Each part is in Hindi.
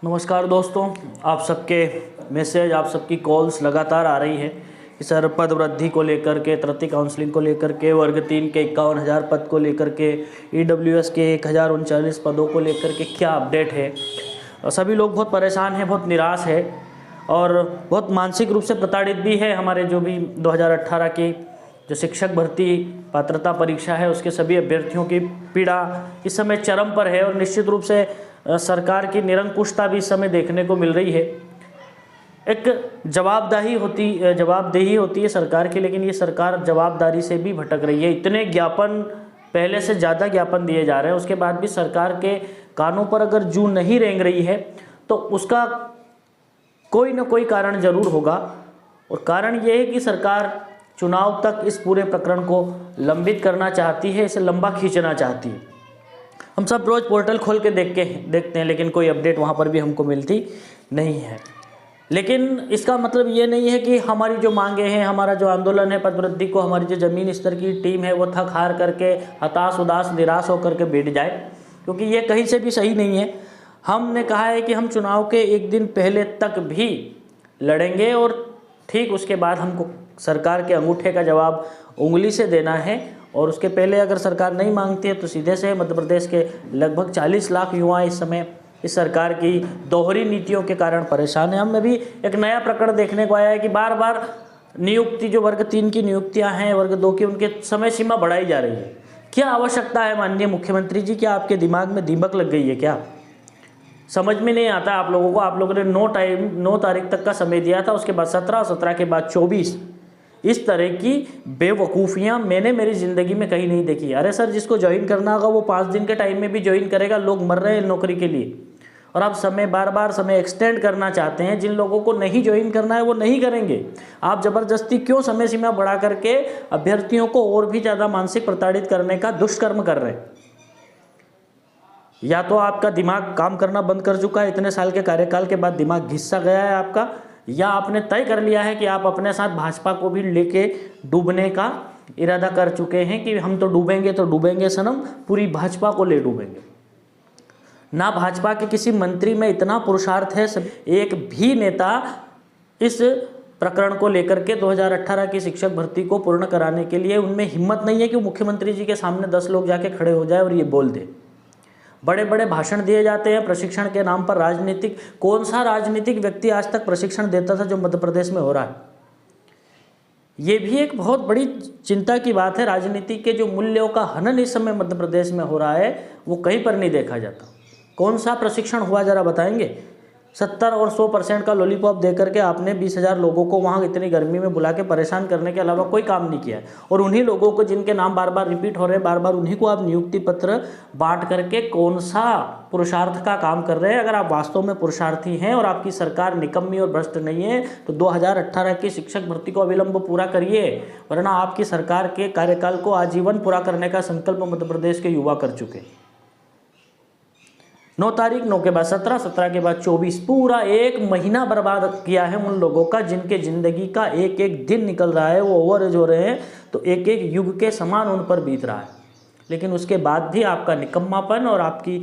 नमस्कार दोस्तों, आप सबके मैसेज, आप सबकी कॉल्स लगातार आ रही है कि सर पद वृद्धि को लेकर के, तृतीय काउंसलिंग को लेकर के, वर्ग 3 के 51,000 पद को लेकर के, EWS के 1039 पदों को लेकर के क्या अपडेट है। सभी लोग बहुत परेशान हैं, बहुत निराश है और बहुत मानसिक रूप से प्रताड़ित भी है। हमारे जो भी 2018 की जो शिक्षक भर्ती पात्रता परीक्षा है उसके सभी अभ्यर्थियों की पीड़ा इस समय चरम पर है और निश्चित रूप से सरकार की निरंकुशता भी इस समय देखने को मिल रही है। एक जवाबदेही होती है सरकार की, लेकिन ये सरकार जवाबदारी से भी भटक रही है। इतने ज्ञापन, पहले से ज़्यादा ज्ञापन दिए जा रहे हैं, उसके बाद भी सरकार के कानों पर अगर जूं नहीं रेंग रही है तो उसका कोई न कोई कारण जरूर होगा। और कारण ये है कि सरकार चुनाव तक इस पूरे प्रकरण को लंबित करना चाहती है, इसे लंबा खींचना चाहती है। हम सब रोज़ पोर्टल खोल के देखते हैं, लेकिन कोई अपडेट वहाँ पर भी हमको मिलती नहीं है। लेकिन इसका मतलब ये नहीं है कि हमारी जो मांगे हैं, हमारा जो आंदोलन है पद वृद्धि को, हमारी जो ज़मीन स्तर की टीम है वो थक हार करके, हताश उदास निराश होकर के बैठ जाए, क्योंकि ये कहीं से भी सही नहीं है। हमने कहा है कि हम चुनाव के एक दिन पहले तक भी लड़ेंगे और ठीक उसके बाद हमको सरकार के अंगूठे का जवाब उंगली से देना है। और उसके पहले अगर सरकार नहीं मांगती है तो सीधे से मध्य प्रदेश के लगभग 40 लाख युवा इस समय इस सरकार की दोहरी नीतियों के कारण परेशान है। हमें भी एक नया प्रकरण देखने को आया है कि बार बार नियुक्ति, जो वर्ग 3 की नियुक्तियां हैं, वर्ग 2 की, उनके समय सीमा बढ़ाई जा रही है। क्या आवश्यकता है माननीय मुख्यमंत्री जी? क्या आपके दिमाग में दीमक लग गई है क्या? समझ में नहीं आता आप लोगों को। आप लोगों ने 9 तारीख तक का समय दिया था, उसके बाद 17 के बाद 24। इस तरह की बेवकूफ़ियाँ मैंने मेरी ज़िंदगी में कहीं नहीं देखी। अरे सर, जिसको ज्वाइन करना होगा वो 5 दिन के टाइम में भी ज्वाइन करेगा। लोग मर रहे हैं नौकरी के लिए और आप बार बार समय एक्सटेंड करना चाहते हैं। जिन लोगों को नहीं ज्वाइन करना है वो नहीं करेंगे। आप ज़बरदस्ती क्यों समय सीमा बढ़ा करके अभ्यर्थियों को और भी ज़्यादा मानसिक प्रताड़ित करने का दुष्कर्म कर रहे हैं? या तो आपका दिमाग काम करना बंद कर चुका है, इतने साल के कार्यकाल के बाद दिमाग घिस सा गया है आपका, या आपने तय कर लिया है कि आप अपने साथ भाजपा को भी लेके डूबने का इरादा कर चुके हैं कि हम तो डूबेंगे सनम, पूरी भाजपा को ले डूबेंगे। ना भाजपा के किसी मंत्री में इतना पुरुषार्थ है, एक भी नेता इस प्रकरण को लेकर के 2018 की शिक्षक भर्ती को पूर्ण कराने के लिए उनमें हिम्मत नहीं है कि मुख्यमंत्री जी के सामने 10 लोग जाके खड़े हो जाए और ये बोल दे। बड़े बड़े भाषण दिए जाते हैं प्रशिक्षण के नाम पर। राजनीतिक, कौन सा राजनीतिक व्यक्ति आज तक प्रशिक्षण देता था जो मध्य प्रदेश में हो रहा है? ये भी एक बहुत बड़ी चिंता की बात है। राजनीति के जो मूल्यों का हनन इस समय मध्य प्रदेश में हो रहा है वो कहीं पर नहीं देखा जाता। कौन सा प्रशिक्षण हुआ जरा बताएंगे? 70 और 100% का लॉलीपॉप दे करके आपने 20,000 लोगों को वहाँ इतनी गर्मी में बुला के परेशान करने के अलावा कोई काम नहीं किया है। और उन्हीं लोगों को जिनके नाम बार बार रिपीट हो रहे हैं, बार बार उन्हीं को आप नियुक्ति पत्र बांट करके कौन सा पुरुषार्थ का काम कर रहे हैं? अगर आप वास्तव में पुरुषार्थी हैं और आपकी सरकार निकम्मी और भ्रष्ट नहीं है तो 2018 की शिक्षक भर्ती को अविलंब पूरा करिए, वरना आपकी सरकार के कार्यकाल को आजीवन पूरा करने का संकल्प मध्य प्रदेश के युवा कर चुके। 9 तारीख, 9 के बाद 17 के बाद 24, पूरा 1 महीना बर्बाद किया है उन लोगों का जिनके ज़िंदगी का एक एक दिन निकल रहा है, वो ओवर एज हो रहे हैं, तो एक एक युग के समान उन पर बीत रहा है। लेकिन उसके बाद भी आपका निकम्मापन और आपकी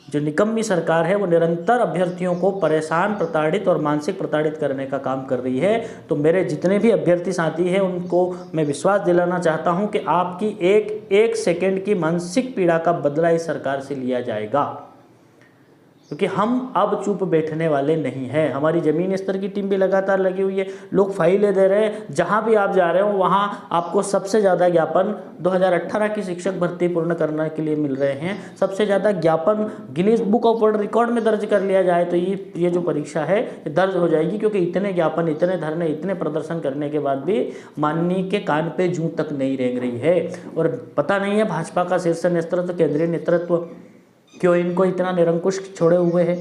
जो निकम्मी सरकार है वो निरंतर अभ्यर्थियों को परेशान, प्रताड़ित और मानसिक प्रताड़ित करने का काम कर रही है। तो मेरे जितने भी अभ्यर्थी साथी हैं उनको मैं विश्वास दिलाना चाहता हूं कि आपकी एक सेकेंड की मानसिक पीड़ा का बदला इस सरकार से लिया जाएगा, क्योंकि हम अब चुप बैठने वाले नहीं हैं। हमारी ज़मीन स्तर की टीम भी लगातार लगी हुई है, लोग फाइलें दे रहे हैं। जहां भी आप जा रहे हो वहां आपको सबसे ज़्यादा ज्ञापन 2018 की शिक्षक भर्ती पूर्ण करने के लिए मिल रहे हैं। सबसे ज़्यादा ज्ञापन Guinness book of world record में दर्ज कर लिया जाए तो ये जो परीक्षा है दर्ज हो जाएगी, क्योंकि इतने ज्ञापन, इतने धरने, इतने प्रदर्शन करने के बाद भी माननीय के कान पे जूं तक नहीं रेंग रही है। और पता नहीं है भाजपा का शीर्ष नेतृत्व, केंद्रीय नेतृत्व क्यों इनको इतना निरंकुश छोड़े हुए हैं।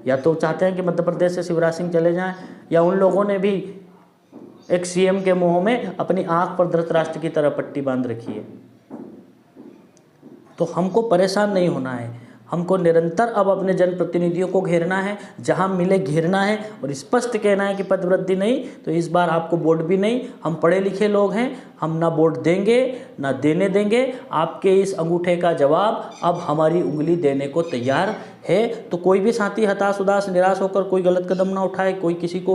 या तो चाहते हैं कि मध्य प्रदेश से शिवराज सिंह चले जाएं, या उन लोगों ने भी एक सीएम के मुंह में अपनी आंख पर धृतराष्ट्र की तरह पट्टी बांध रखी है। तो हमको परेशान नहीं होना है, हमको निरंतर अब अपने जनप्रतिनिधियों को घेरना है, जहां मिले घेरना है और स्पष्ट कहना है कि पद वृद्धि नहीं तो इस बार आपको वोट भी नहीं। हम पढ़े लिखे लोग हैं, हम ना वोट देंगे ना देने देंगे। आपके इस अंगूठे का जवाब अब हमारी उंगली देने को तैयार है। तो कोई भी साथी हताश उदास निराश होकर कोई गलत कदम ना उठाए, कोई किसी को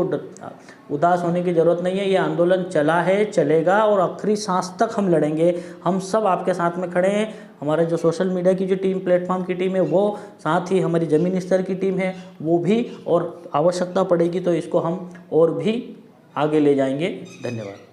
उदास होने की ज़रूरत नहीं है। ये आंदोलन चला है, चलेगा और आखिरी सांस तक हम लड़ेंगे। हम सब आपके साथ में खड़े हैं। हमारे जो सोशल मीडिया की जो टीम, प्लेटफॉर्म की टीम है वो, साथ ही हमारी ज़मीनी स्तर की टीम है वो भी, और आवश्यकता पड़ेगी तो इसको हम और भी आगे ले जाएंगे। धन्यवाद।